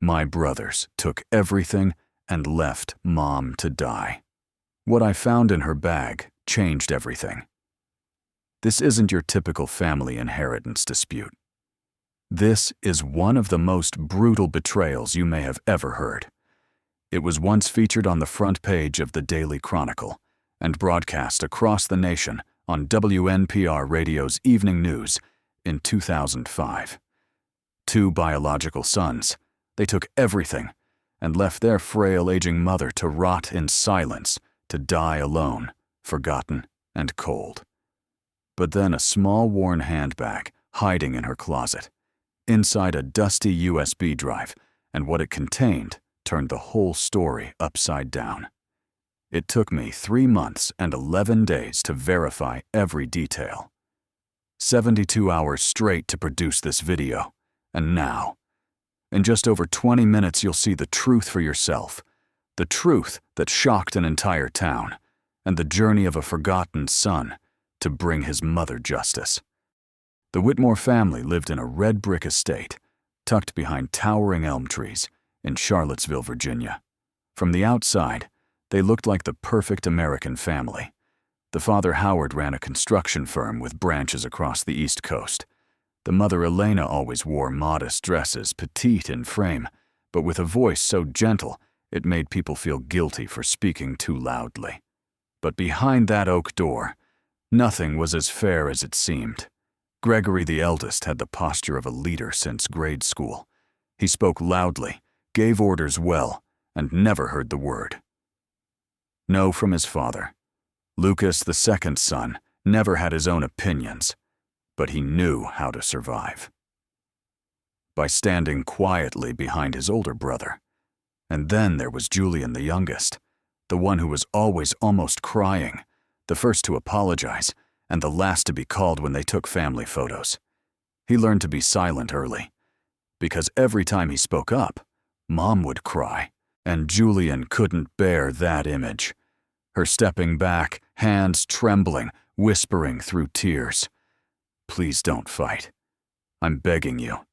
My brothers took everything and left Mom to die. What I found in her bag changed everything. This isn't your typical family inheritance dispute. This is one of the most brutal betrayals you may have ever heard. It was once featured on the front page of the Daily Chronicle and broadcast across the nation on WNPR Radio's Evening News in 2005. Two biological sons, they took everything and left their frail, aging mother to rot in silence, to die alone, forgotten and cold. But then a small worn handbag hiding in her closet, inside a dusty USB drive, and what it contained turned the whole story upside down. It took me 3 months and 11 days to verify every detail. 72 hours straight to produce this video, and now, in just over 20 minutes you'll see the truth for yourself, the truth that shocked an entire town, and the journey of a forgotten son to bring his mother justice. The Whitmore family lived in a red brick estate, tucked behind towering elm trees in Charlottesville, Virginia. From the outside, they looked like the perfect American family. The father, Howard, ran a construction firm with branches across the East Coast. The mother, Elena, always wore modest dresses, petite in frame, but with a voice so gentle it made people feel guilty for speaking too loudly. But behind that oak door, nothing was as fair as it seemed. Gregory, the eldest, had the posture of a leader since grade school. He spoke loudly, gave orders well, and never heard the word no from his father. Lucas, the second son, never had his own opinions, but he knew how to survive. By standing quietly behind his older brother. And then there was Julian, the youngest, the one who was always almost crying, the first to apologize, and the last to be called when they took family photos. He learned to be silent early, because every time he spoke up, Mom would cry, and Julian couldn't bear that image. Her stepping back, hands trembling, whispering through tears, "Please don't fight. I'm begging you."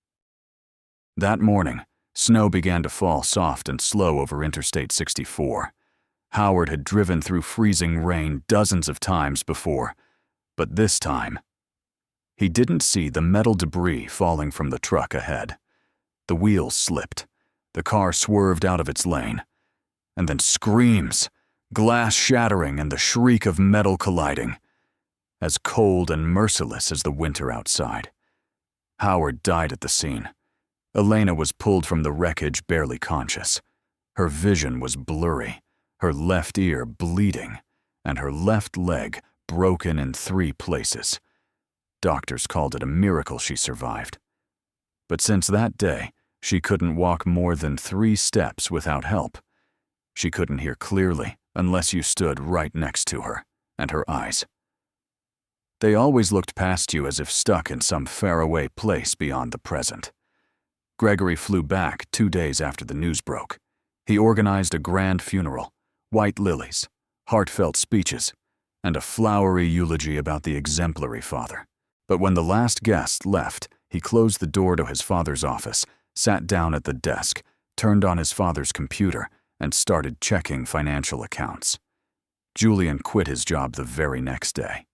That morning, snow began to fall soft and slow over Interstate 64. Howard had driven through freezing rain dozens of times before, but this time, he didn't see the metal debris falling from the truck ahead. The wheels slipped, the car swerved out of its lane, and then screams, glass shattering and the shriek of metal colliding, as cold and merciless as the winter outside. Howard died at the scene. Elena was pulled from the wreckage barely conscious. Her vision was blurry, her left ear bleeding, and her left leg broken in 3 places. Doctors called it a miracle she survived. But since that day, she couldn't walk more than 3 steps without help. She couldn't hear clearly unless you stood right next to her, and her eyes. They always looked past you as if stuck in some faraway place beyond the present. Gregory flew back 2 days after the news broke. He organized a grand funeral, white lilies, heartfelt speeches, and a flowery eulogy about the exemplary father. But when the last guest left, he closed the door to his father's office, sat down at the desk, turned on his father's computer, and started checking financial accounts. Julian quit his job the very next day.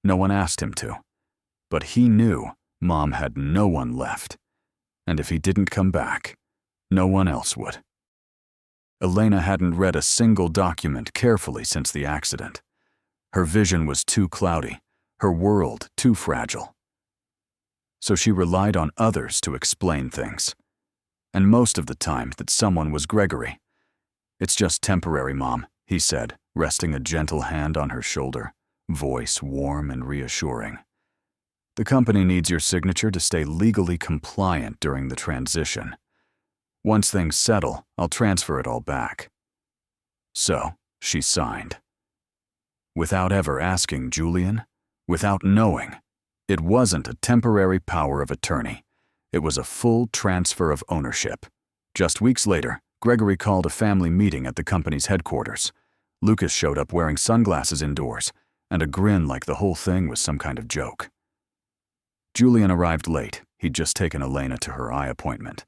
No one asked him to, but he knew Mom had no one left, and if he didn't come back, no one else would. Elena hadn't read a single document carefully since the accident. Her vision was too cloudy, her world too fragile. So she relied on others to explain things. And most of the time that someone was Gregory. "It's just temporary, Mom," he said, resting a gentle hand on her shoulder, voice warm and reassuring. "The company needs your signature to stay legally compliant during the transition. Once things settle, I'll transfer it all back." So, she signed. Without ever asking Julian, without knowing, it wasn't a temporary power of attorney. It was a full transfer of ownership. Just weeks later, Gregory called a family meeting at the company's headquarters. Lucas showed up wearing sunglasses indoors, and a grin like the whole thing was some kind of joke. Julian arrived late. He'd just taken Elena to her eye appointment.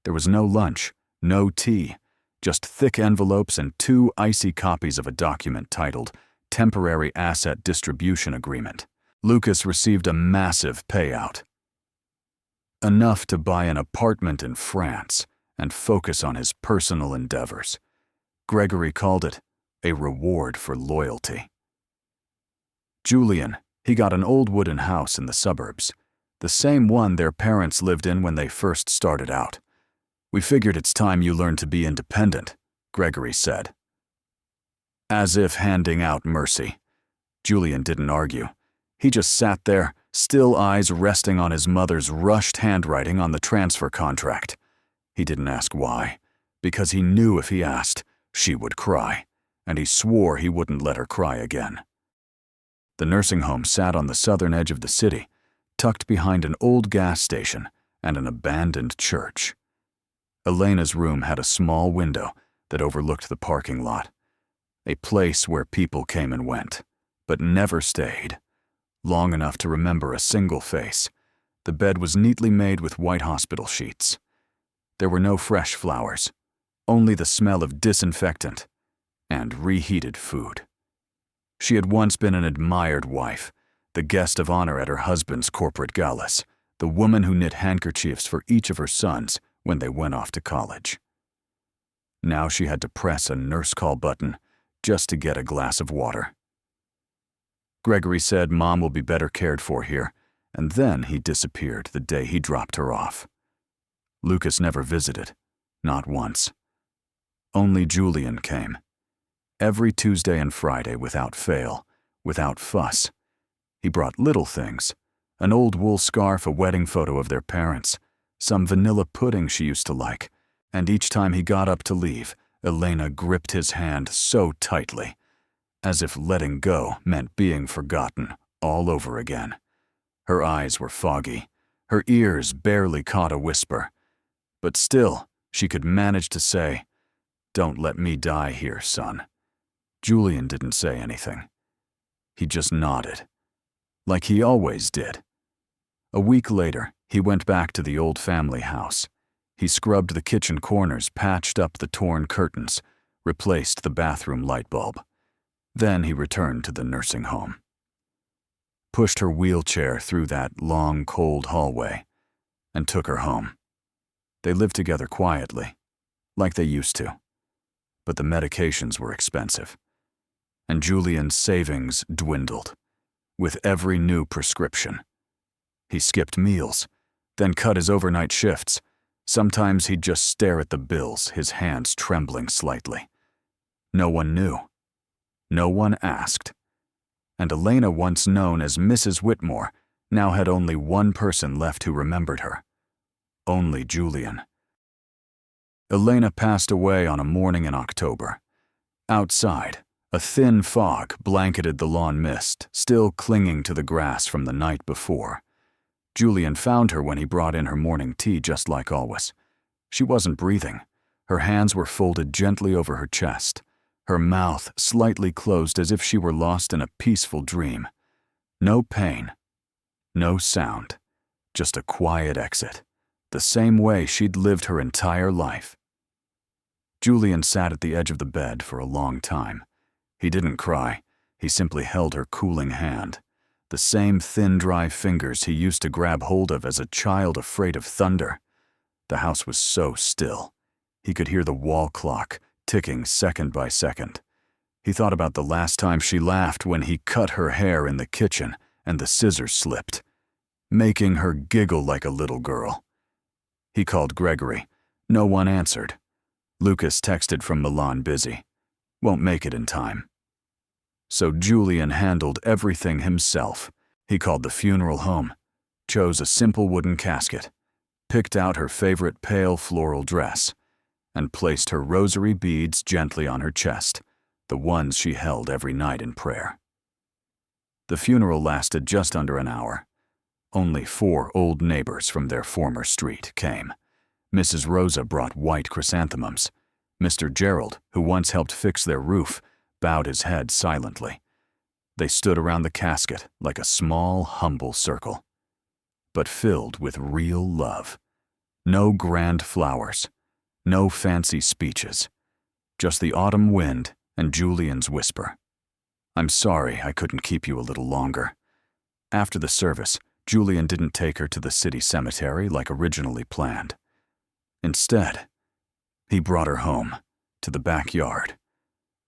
There was no lunch, no tea, just thick envelopes and 2 icy copies of a document titled Temporary Asset Distribution Agreement. Lucas received a massive payout. Enough to buy an apartment in France and focus on his personal endeavors. Gregory called it a reward for loyalty. Julian, he got an old wooden house in the suburbs, the same one their parents lived in when they first started out. "We figured it's time you learned to be independent," Gregory said. As if handing out mercy. Julian didn't argue. He just sat there, still eyes resting on his mother's rushed handwriting on the transfer contract. He didn't ask why, because he knew if he asked, she would cry, and he swore he wouldn't let her cry again. The nursing home sat on the southern edge of the city, tucked behind an old gas station and an abandoned church. Elena's room had a small window that overlooked the parking lot, a place where people came and went, but never stayed. Long enough to remember a single face. The bed was neatly made with white hospital sheets. There were no fresh flowers, only the smell of disinfectant and reheated food. She had once been an admired wife, the guest of honor at her husband's corporate galas, the woman who knit handkerchiefs for each of her sons when they went off to college. Now she had to press a nurse call button just to get a glass of water. Gregory said Mom will be better cared for here, and then he disappeared the day he dropped her off. Lucas never visited, not once. Only Julian came. Every Tuesday and Friday without fail, without fuss. He brought little things, an old wool scarf, a wedding photo of their parents, some vanilla pudding she used to like, and each time he got up to leave, Elena gripped his hand so tightly, as if letting go meant being forgotten all over again. Her eyes were foggy, her ears barely caught a whisper, but still she could manage to say, "Don't let me die here, son." Julian didn't say anything. He just nodded, like he always did. A week later, he went back to the old family house. He scrubbed the kitchen corners, patched up the torn curtains, replaced the bathroom light bulb. Then he returned to the nursing home. Pushed her wheelchair through that long, cold hallway, and took her home. They lived together quietly, like they used to. But the medications were expensive, and Julian's savings dwindled with every new prescription. He skipped meals, then cut his overnight shifts. Sometimes he'd just stare at the bills, his hands trembling slightly. No one knew. No one asked. And Elena, once known as Mrs. Whitmore, now had only one person left who remembered her. Only Julian. Elena passed away on a morning in October. Outside, a thin fog blanketed the lawn mist, still clinging to the grass from the night before. Julian found her when he brought in her morning tea, just like always. She wasn't breathing. Her hands were folded gently over her chest, her mouth slightly closed as if she were lost in a peaceful dream. No pain, no sound, just a quiet exit, the same way she'd lived her entire life. Julian sat at the edge of the bed for a long time. He didn't cry. He simply held her cooling hand, the same thin, dry fingers he used to grab hold of as a child afraid of thunder. The house was so still. He could hear the wall clock ticking second by second. He thought about the last time she laughed when he cut her hair in the kitchen and the scissors slipped, making her giggle like a little girl. He called Gregory. No one answered. Lucas texted from Milan, busy. Won't make it in time. So Julian handled everything himself. He called the funeral home, chose a simple wooden casket, picked out her favorite pale floral dress, and placed her rosary beads gently on her chest, the ones she held every night in prayer. The funeral lasted just under an hour. Only 4 old neighbors from their former street came. Mrs. Rosa brought white chrysanthemums. Mr. Gerald, who once helped fix their roof, bowed his head silently. They stood around the casket like a small, humble circle, but filled with real love. No grand flowers, no fancy speeches, just the autumn wind and Julian's whisper. "I'm sorry I couldn't keep you a little longer." After the service, Julian didn't take her to the city cemetery like originally planned. Instead, he brought her home, to the backyard,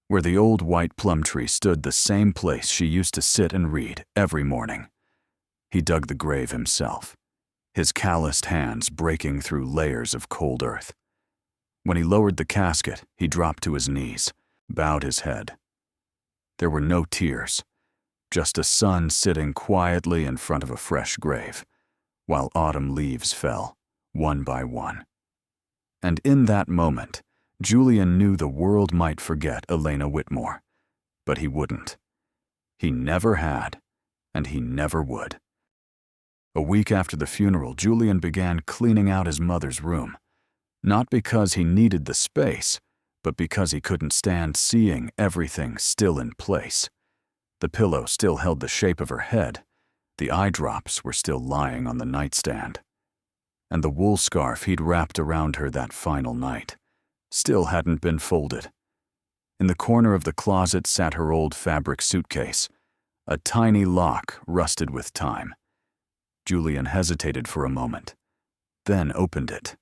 where the old white plum tree stood, the same place she used to sit and read every morning. He dug the grave himself, his calloused hands breaking through layers of cold earth. When he lowered the casket, he dropped to his knees, bowed his head. There were no tears, just a son sitting quietly in front of a fresh grave, while autumn leaves fell, one by one. And in that moment, Julian knew the world might forget Elena Whitmore, but he wouldn't. He never had, and he never would. A week after the funeral, Julian began cleaning out his mother's room, not because he needed the space, but because he couldn't stand seeing everything still in place. The pillow still held the shape of her head, the eye drops were still lying on the nightstand, and the wool scarf he'd wrapped around her that final night still hadn't been folded. In the corner of the closet sat her old fabric suitcase, a tiny lock rusted with time. Julian hesitated for a moment, then opened it.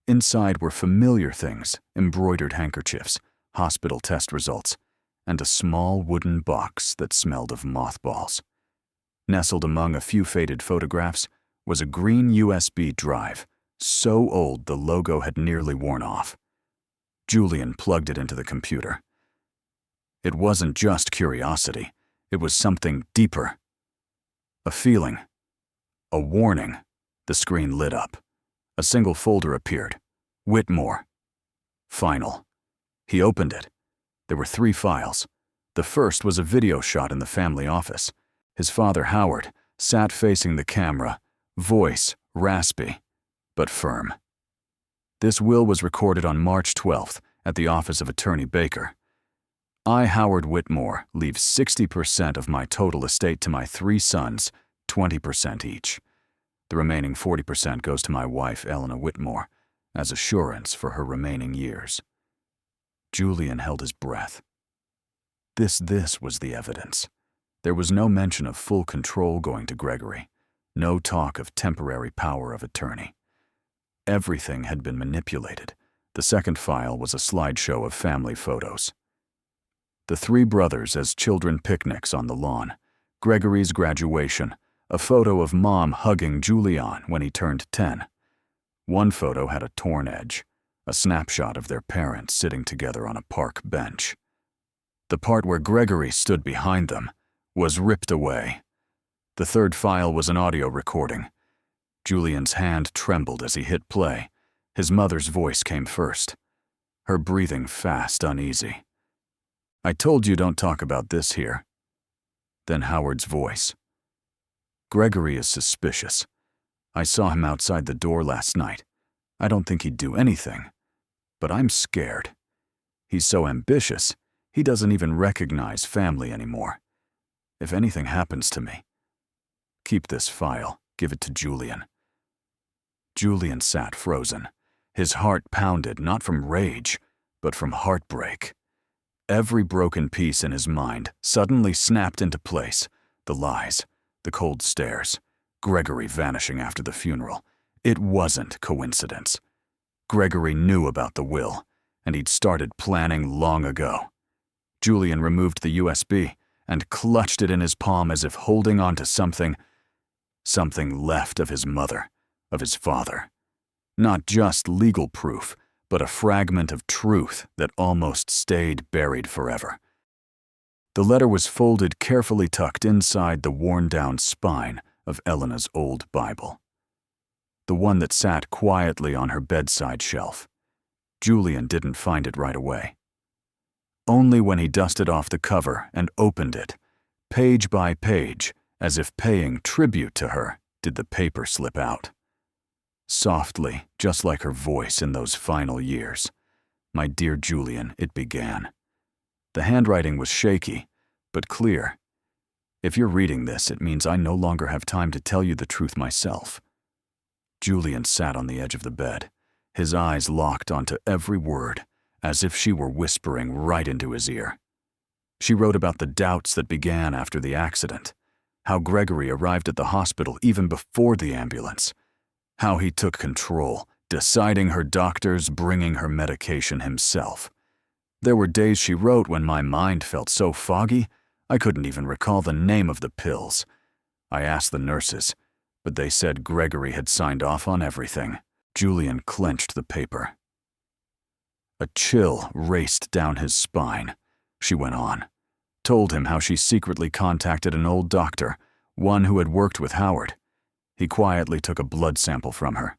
Inside were familiar things, embroidered handkerchiefs, hospital test results, and a small wooden box that smelled of mothballs. Nestled among a few faded photographs was a green USB drive, so old the logo had nearly worn off. Julian plugged it into the computer. It wasn't just curiosity, it was something deeper. A feeling. A warning. The screen lit up. A single folder appeared. Whitmore. Final. He opened it. There were 3 files. The first was a video shot in the family office. His father, Howard, sat facing the camera, voice raspy, but firm. This will was recorded on March 12th at the office of Attorney Baker. "I, Howard Whitmore, leave 60% of my total estate to my 3 sons, 20% each. The remaining 40% goes to my wife, Elena Whitmore, as assurance for her remaining years." Julian held his breath. This was the evidence. There was no mention of full control going to Gregory, no talk of temporary power of attorney. Everything had been manipulated. The second file was a slideshow of family photos. The 3 brothers as children picnics on the lawn, Gregory's graduation, a photo of Mom hugging Julian when he turned 10. One photo had a torn edge, a snapshot of their parents sitting together on a park bench. The part where Gregory stood behind them was ripped away. The third file was an audio recording. Julian's hand trembled as he hit play. His mother's voice came first, her breathing fast, uneasy. "I told you don't talk about this here." Then Howard's voice. "Gregory is suspicious. I saw him outside the door last night. I don't think he'd do anything, but I'm scared. He's so ambitious, he doesn't even recognize family anymore. If anything happens to me, keep this file, give it to Julian." Julian sat frozen. His heart pounded not from rage, but from heartbreak. Every broken piece in his mind suddenly snapped into place. The lies, the cold stares, Gregory vanishing after the funeral. It wasn't coincidence. Gregory knew about the will, and he'd started planning long ago. Julian removed the USB and clutched it in his palm as if holding on to something left of his mother, of his father. Not just legal proof, but a fragment of truth that almost stayed buried forever. The letter was folded, carefully tucked inside the worn-down spine of Elena's old Bible, the one that sat quietly on her bedside shelf. Julian didn't find it right away. Only when he dusted off the cover and opened it, page by page, as if paying tribute to her, did the paper slip out. Softly, just like her voice in those final years. "My dear Julian," it began. The handwriting was shaky, but clear. "If you're reading this, it means I no longer have time to tell you the truth myself. Julian sat on the edge of the bed, his eyes locked onto every word, as if she were whispering right into his ear. She wrote about the doubts that began after the accident, how Gregory arrived at the hospital even before the ambulance, how he took control, deciding her doctors, bringing her medication himself. There were days, she wrote, when my mind felt so foggy, I couldn't even recall the name of the pills. I asked the nurses, but they said Gregory had signed off on everything. Julian clenched the paper. A chill raced down his spine. She went on, told him how she secretly contacted an old doctor, one who had worked with Howard. He quietly took a blood sample from her.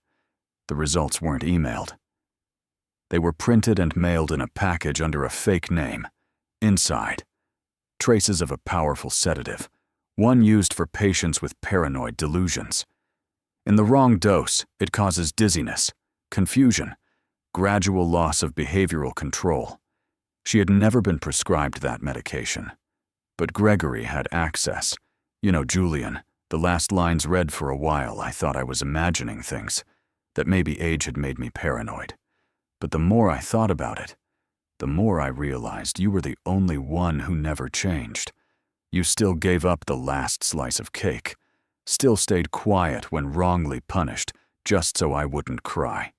The results weren't emailed. They were printed and mailed in a package under a fake name. Inside, traces of a powerful sedative, one used for patients with paranoid delusions. In the wrong dose, it causes dizziness, confusion, gradual loss of behavioral control. She had never been prescribed that medication. But Gregory had access. You know, Julian, the last lines read, for a while I thought I was imagining things, that maybe age had made me paranoid. But the more I thought about it, the more I realized you were the only one who never changed. You still gave up the last slice of cake, still stayed quiet when wrongly punished, just so I wouldn't cry.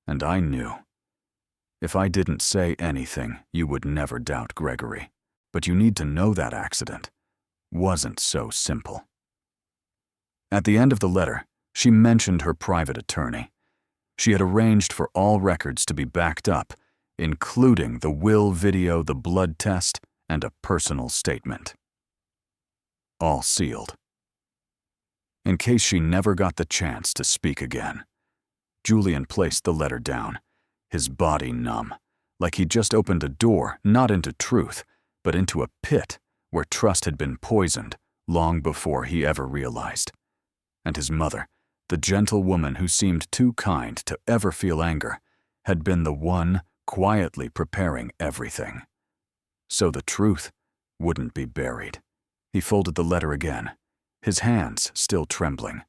And I knew. If I didn't say anything, you would never doubt Gregory. But you need to know that accident wasn't so simple. At the end of the letter, she mentioned her private attorney. She had arranged for all records to be backed up, including the will video, the blood test, and a personal statement. All sealed. In case she never got the chance to speak again. Julian placed the letter down, his body numb, like he'd just opened a door, not into truth, but into a pit where trust had been poisoned long before he ever realized. And his mother, the gentle woman who seemed too kind to ever feel anger, had been the one quietly preparing everything. So the truth wouldn't be buried. He folded the letter again, his hands still trembling.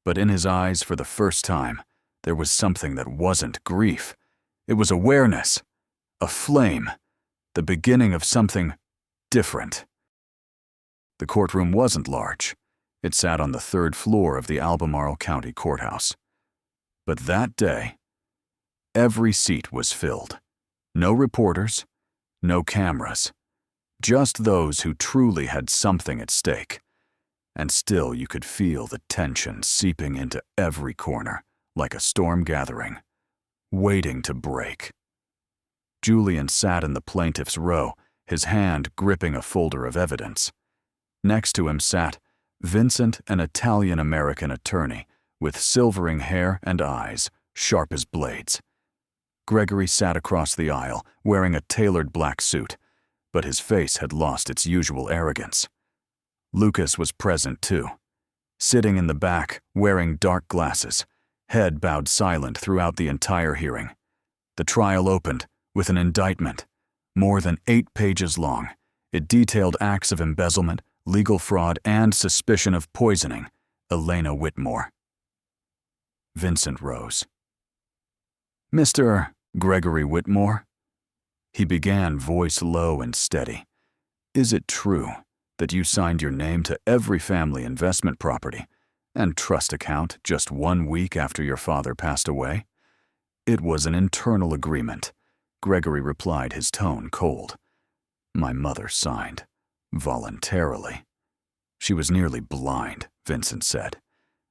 But in his eyes, for the first time, there was something that wasn't grief. It was awareness, a flame, the beginning of something different. The courtroom wasn't large. It sat on the 3rd floor of the Albemarle County Courthouse. But that day, every seat was filled. No reporters, no cameras, just those who truly had something at stake. And still you could feel the tension seeping into every corner, like a storm gathering, waiting to break. Julian sat in the plaintiff's row, his hand gripping a folder of evidence. Next to him sat Vincent, an Italian-American attorney, with silvering hair and eyes, sharp as blades. Gregory sat across the aisle, wearing a tailored black suit, but his face had lost its usual arrogance. Lucas was present too, sitting in the back, wearing dark glasses, head bowed silent throughout the entire hearing. The trial opened with an indictment, more than 8 pages long. It detailed acts of embezzlement, legal fraud, and suspicion of poisoning Elena Whitmore. Vincent rose. "Mr. Gregory Whitmore," he began, voice low and steady, "is it true that you signed your name to every family investment property and trust account just 1 week after your father passed away?" "It was an internal agreement," Gregory replied, his tone cold. "My mother signed. Voluntarily." "She was nearly blind," Vincent said,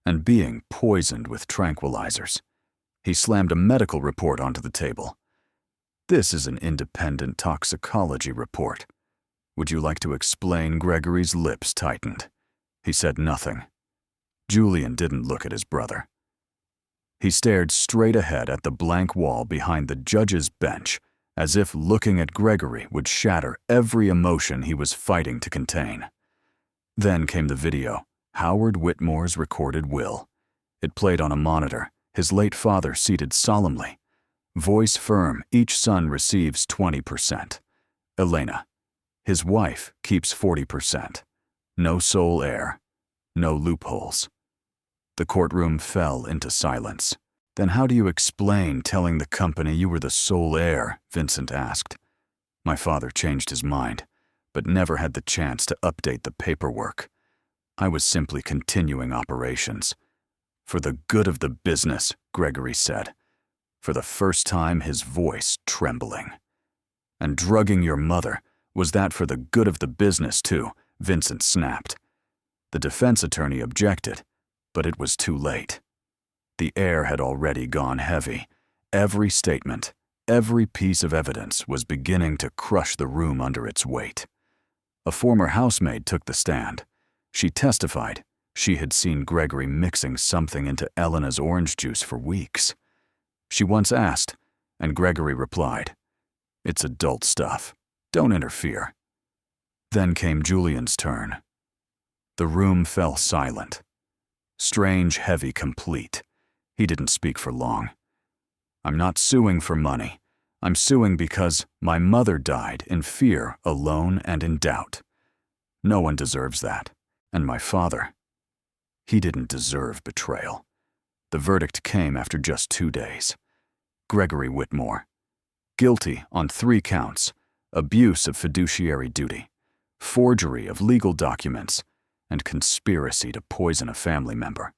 "and being poisoned with tranquilizers." He slammed a medical report onto the table. "This is an independent toxicology report. Would you like to explain?" Gregory's lips tightened. He said nothing. Julian didn't look at his brother. He stared straight ahead at the blank wall behind the judge's bench, as if looking at Gregory would shatter every emotion he was fighting to contain. Then came the video, Howard Whitmore's recorded will. It played on a monitor, his late father seated solemnly. Voice firm, each son receives 20%. Elena, his wife, keeps 40%. No sole heir. No loopholes. The courtroom fell into silence. "Then how do you explain telling the company you were the sole heir?" Vincent asked. My father changed his mind, but never had the chance to update the paperwork. I was simply continuing operations. "For the good of the business," Gregory said, for the first time his voice trembling. "And drugging your mother, was that for the good of the business too?" Vincent snapped. The defense attorney objected, but it was too late. The air had already gone heavy. Every statement, every piece of evidence was beginning to crush the room under its weight. A former housemaid took the stand. She testified she had seen Gregory mixing something into Elena's orange juice for weeks. She once asked, and Gregory replied, "It's adult stuff. Don't interfere." Then came Julian's turn. The room fell silent. Strange, heavy, complete. He didn't speak for long. "I'm not suing for money. I'm suing because my mother died in fear, alone, and in doubt. No one deserves that. And my father, he didn't deserve betrayal." The verdict came after just 2 days. Gregory Whitmore. Guilty on 3 counts: abuse of fiduciary duty, forgery of legal documents, and conspiracy to poison a family member.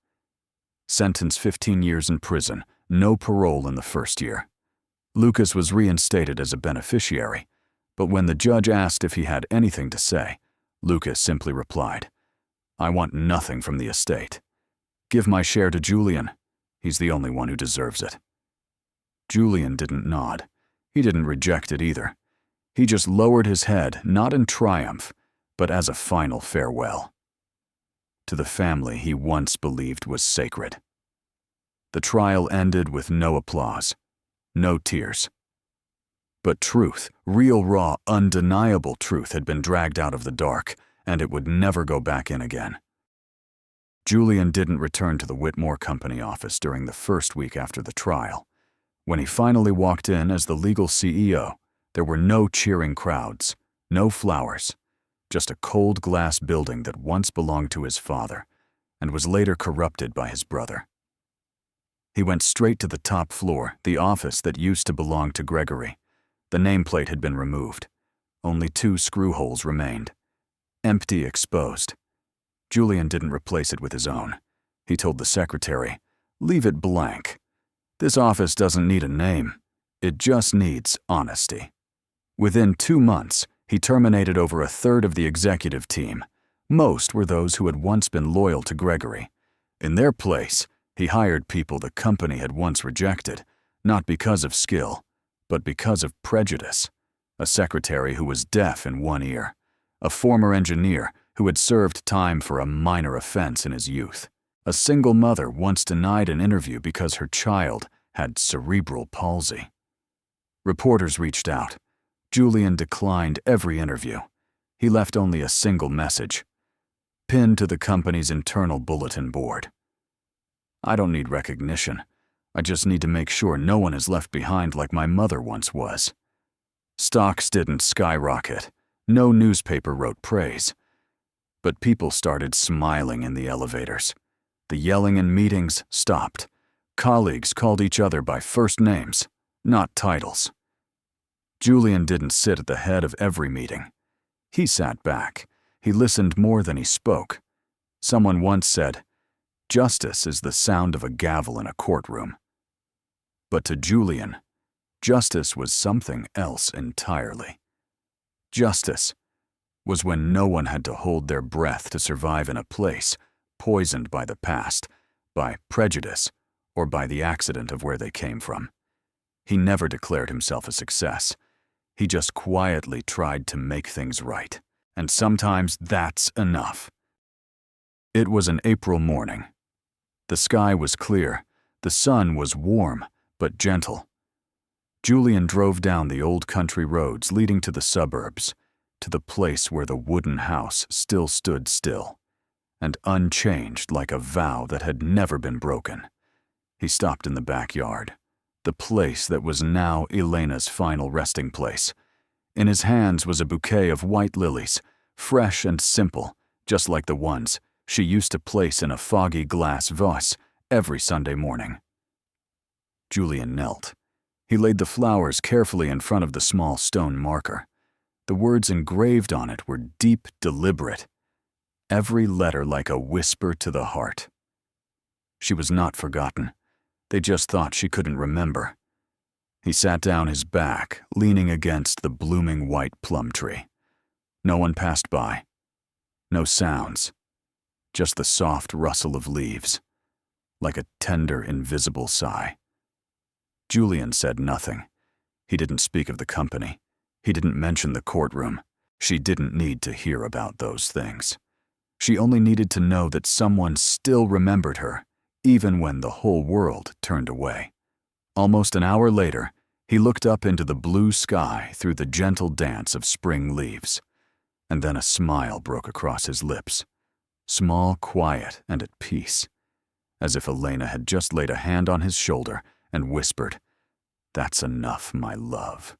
Sentence 15 years in prison, no parole in the first year. Lucas was reinstated as a beneficiary, but when the judge asked if he had anything to say, Lucas simply replied, "I want nothing from the estate. Give my share to Julian. He's the only one who deserves it." Julian didn't nod. He didn't reject it either. He just lowered his head, not in triumph, but as a final farewell to the family he once believed was sacred. The trial ended with no applause, no tears. But truth, real, raw, undeniable truth had been dragged out of the dark, and it would never go back in again. Julian didn't return to the Whitmore Company office during the first week after the trial. When he finally walked in as the legal CEO, there were no cheering crowds, no flowers, just a cold glass building that once belonged to his father and was later corrupted by his brother. He went straight to the top floor, the office that used to belong to Gregory. The nameplate had been removed. Only 2 screw holes remained. Empty, exposed. Julian didn't replace it with his own. He told the secretary, "Leave it blank. This office doesn't need a name. It just needs honesty." Within 2 months, he terminated over a third of the executive team. Most were those who had once been loyal to Gregory. In their place, he hired people the company had once rejected, not because of skill, but because of prejudice. A secretary who was deaf in one ear, a former engineer who had served time for a minor offense in his youth, a single mother once denied an interview because her child had cerebral palsy. Reporters reached out. Julian declined every interview. He left only a single message, pinned to the company's internal bulletin board. "I don't need recognition. I just need to make sure no one is left behind like my mother once was." Stocks didn't skyrocket. No newspaper wrote praise. But people started smiling in the elevators. The yelling in meetings stopped. Colleagues called each other by first names, not titles. Julian didn't sit at the head of every meeting. He sat back. He listened more than he spoke. Someone once said, "Justice is the sound of a gavel in a courtroom." But to Julian, justice was something else entirely. Justice was when no one had to hold their breath to survive in a place poisoned by the past, by prejudice, or by the accident of where they came from. He never declared himself a success. He just quietly tried to make things right, and sometimes that's enough. It was an April morning. The sky was clear, the sun was warm but gentle. Julian drove down the old country roads leading to the suburbs, to the place where the wooden house still stood still, and unchanged like a vow that had never been broken. He stopped in the backyard, the place that was now Elena's final resting place. In his hands was a bouquet of white lilies, fresh and simple, just like the ones she used to place in a foggy glass vase every Sunday morning. Julian knelt. He laid the flowers carefully in front of the small stone marker. The words engraved on it were deep, deliberate, every letter like a whisper to the heart. She was not forgotten. They just thought she couldn't remember. He sat down his back, leaning against the blooming white plum tree. No one passed by. No sounds. Just the soft rustle of leaves, like a tender, invisible sigh. Julian said nothing. He didn't speak of the company. He didn't mention the courtroom. She didn't need to hear about those things. She only needed to know that someone still remembered her, even when the whole world turned away. Almost an hour later, he looked up into the blue sky through the gentle dance of spring leaves, and then a smile broke across his lips, small, quiet, and at peace, as if Elena had just laid a hand on his shoulder and whispered, "That's enough, my love."